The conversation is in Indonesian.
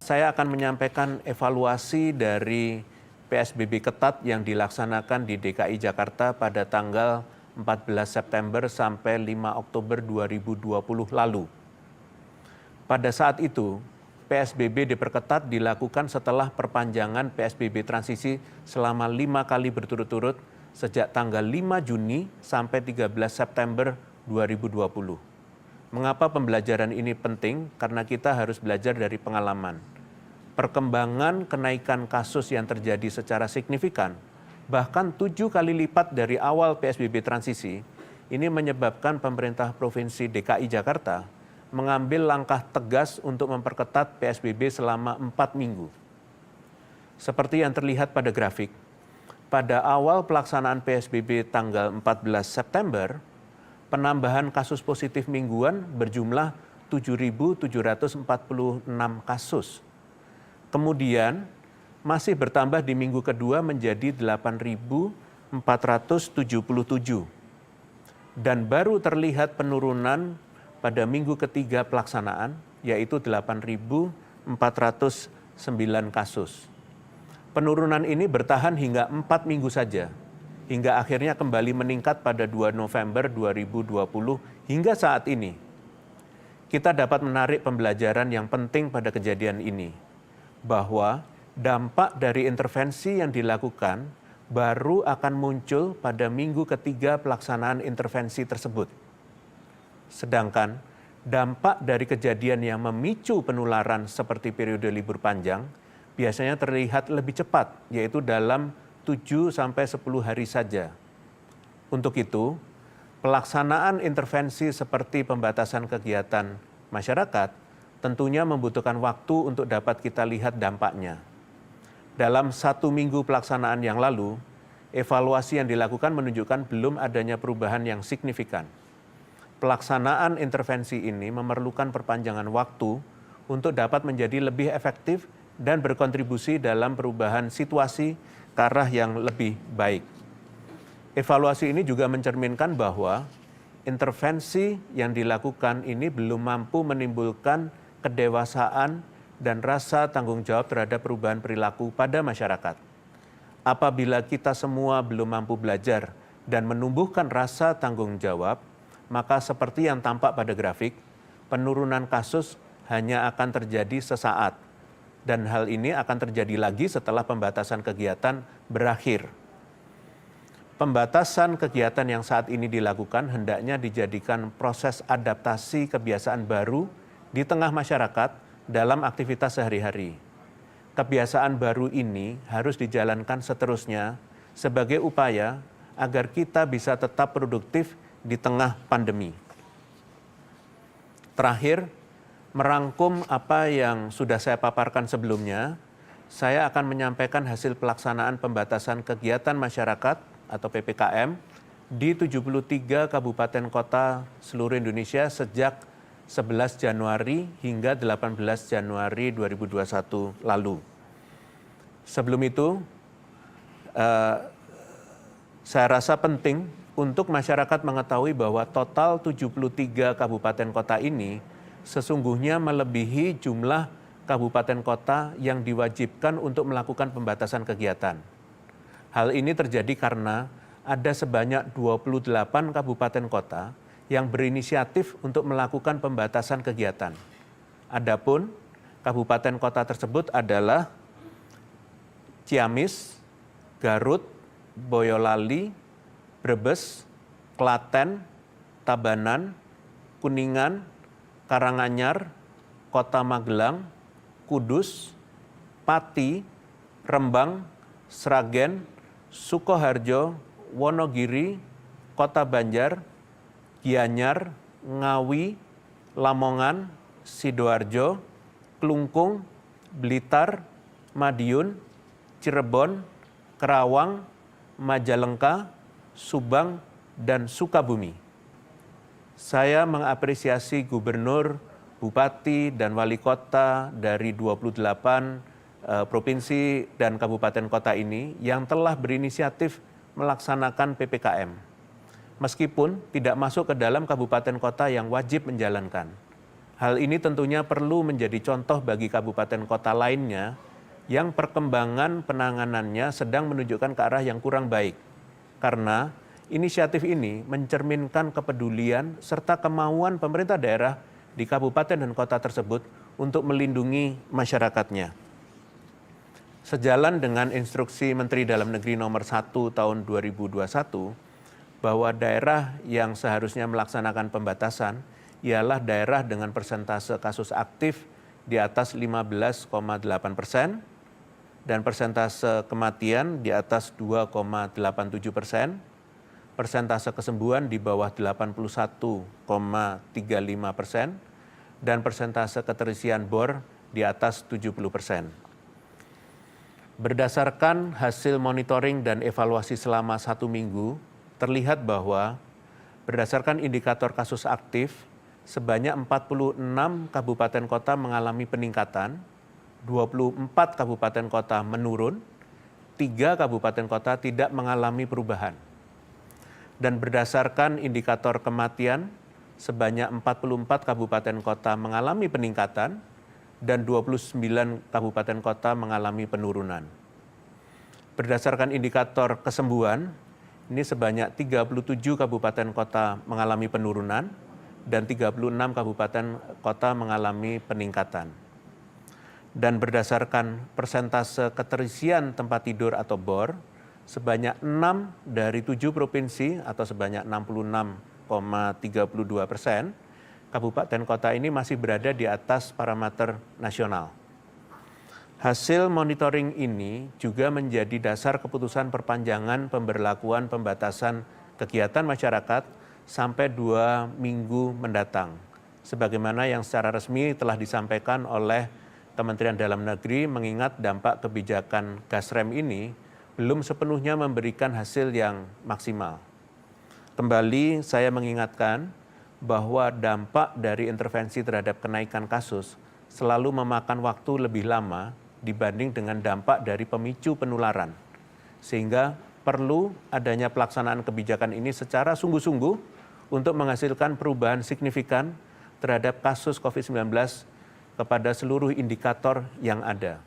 saya akan menyampaikan evaluasi dari PSBB ketat yang dilaksanakan di DKI Jakarta pada tanggal 14 September sampai 5 Oktober 2020 lalu. Pada saat itu, PSBB diperketat dilakukan setelah perpanjangan PSBB transisi selama 5 kali berturut-turut sejak tanggal 5 Juni sampai 13 September 2020. Mengapa pembelajaran ini penting? Karena kita harus belajar dari pengalaman. Perkembangan kenaikan kasus yang terjadi secara signifikan, bahkan 7 kali lipat dari awal PSBB transisi, ini menyebabkan pemerintah Provinsi DKI Jakarta mengambil langkah tegas untuk memperketat PSBB selama 4 minggu. Seperti yang terlihat pada grafik, pada awal pelaksanaan PSBB tanggal 14 September, penambahan kasus positif mingguan berjumlah 7.746 kasus. Kemudian masih bertambah di minggu kedua menjadi 8.477. Dan baru terlihat penurunan pada minggu ketiga pelaksanaan, yaitu 8.409 kasus. Penurunan ini bertahan hingga 4 minggu saja, hingga akhirnya kembali meningkat pada 2 November 2020 hingga saat ini. Kita dapat menarik pembelajaran yang penting pada kejadian ini, bahwa dampak dari intervensi yang dilakukan baru akan muncul pada minggu ketiga pelaksanaan intervensi tersebut. Sedangkan dampak dari kejadian yang memicu penularan seperti periode libur panjang biasanya terlihat lebih cepat, yaitu dalam 7-10 hari saja. Untuk itu, pelaksanaan intervensi seperti pembatasan kegiatan masyarakat tentunya membutuhkan waktu untuk dapat kita lihat dampaknya. Dalam 1 minggu pelaksanaan yang lalu, evaluasi yang dilakukan menunjukkan belum adanya perubahan yang signifikan. Pelaksanaan intervensi ini memerlukan perpanjangan waktu untuk dapat menjadi lebih efektif dan berkontribusi dalam perubahan situasi ke arah yang lebih baik. Evaluasi ini juga mencerminkan bahwa intervensi yang dilakukan ini belum mampu menimbulkan kedewasaan dan rasa tanggung jawab terhadap perubahan perilaku pada masyarakat. Apabila kita semua belum mampu belajar dan menumbuhkan rasa tanggung jawab, maka seperti yang tampak pada grafik, penurunan kasus hanya akan terjadi sesaat. Dan hal ini akan terjadi lagi setelah pembatasan kegiatan berakhir. Pembatasan kegiatan yang saat ini dilakukan hendaknya dijadikan proses adaptasi kebiasaan baru di tengah masyarakat dalam aktivitas sehari-hari. Kebiasaan baru ini harus dijalankan seterusnya sebagai upaya agar kita bisa tetap produktif di tengah pandemi. Terakhir, merangkum apa yang sudah saya paparkan sebelumnya, saya akan menyampaikan hasil pelaksanaan pembatasan kegiatan masyarakat atau PPKM di 73 kabupaten kota seluruh Indonesia sejak 11 Januari hingga 18 Januari 2021 lalu. Sebelum itu, saya rasa penting untuk masyarakat mengetahui bahwa total 73 kabupaten kota ini sesungguhnya melebihi jumlah kabupaten kota yang diwajibkan untuk melakukan pembatasan kegiatan. Hal ini terjadi karena ada sebanyak 28 kabupaten kota yang berinisiatif untuk melakukan pembatasan kegiatan. Adapun kabupaten kota tersebut adalah Ciamis, Garut, Boyolali, Brebes, Klaten, Tabanan, Kuningan, Karanganyar, Kota Magelang, Kudus, Pati, Rembang, Sragen, Sukoharjo, Wonogiri, Kota Banjar, Gianyar, Ngawi, Lamongan, Sidoarjo, Klungkung, Blitar, Madiun, Cirebon, Kerawang, Majalengka, Subang, dan Sukabumi. Saya mengapresiasi gubernur, bupati, dan wali kota dari 28 provinsi dan kabupaten kota ini yang telah berinisiatif melaksanakan PPKM. Meskipun tidak masuk ke dalam kabupaten kota yang wajib menjalankan. Hal ini tentunya perlu menjadi contoh bagi kabupaten kota lainnya yang perkembangan penanganannya sedang menunjukkan ke arah yang kurang baik. Karena inisiatif ini mencerminkan kepedulian serta kemauan pemerintah daerah di kabupaten dan kota tersebut untuk melindungi masyarakatnya. Sejalan dengan instruksi Menteri Dalam Negeri nomor 1 tahun 2021 bahwa daerah yang seharusnya melaksanakan pembatasan ialah daerah dengan persentase kasus aktif di atas 15,8% dan persentase kematian di atas 2,87%, persentase kesembuhan di bawah 81,35%, dan persentase keterisian bor di atas 70%. Berdasarkan hasil monitoring dan evaluasi selama 1 minggu, terlihat bahwa berdasarkan indikator kasus aktif, sebanyak 46 kabupaten kota mengalami peningkatan, 24 kabupaten kota menurun, 3 kabupaten kota tidak mengalami perubahan. Dan berdasarkan indikator kematian, sebanyak 44 kabupaten kota mengalami peningkatan, dan 29 kabupaten kota mengalami penurunan. Berdasarkan indikator kesembuhan, ini sebanyak 37 kabupaten kota mengalami penurunan dan 36 kabupaten kota mengalami peningkatan. Dan berdasarkan persentase keterisian tempat tidur atau BOR, sebanyak 6 dari 7 provinsi atau sebanyak 66,32%, kabupaten kota ini masih berada di atas parameter nasional. Hasil monitoring ini juga menjadi dasar keputusan perpanjangan pemberlakuan pembatasan kegiatan masyarakat sampai 2 minggu mendatang. Sebagaimana yang secara resmi telah disampaikan oleh Kementerian Dalam Negeri, mengingat dampak kebijakan gas rem ini belum sepenuhnya memberikan hasil yang maksimal. Kembali saya mengingatkan bahwa dampak dari intervensi terhadap kenaikan kasus selalu memakan waktu lebih lama dibanding dengan dampak dari pemicu penularan. Sehingga perlu adanya pelaksanaan kebijakan ini secara sungguh-sungguh untuk menghasilkan perubahan signifikan terhadap kasus COVID-19 kepada seluruh indikator yang ada.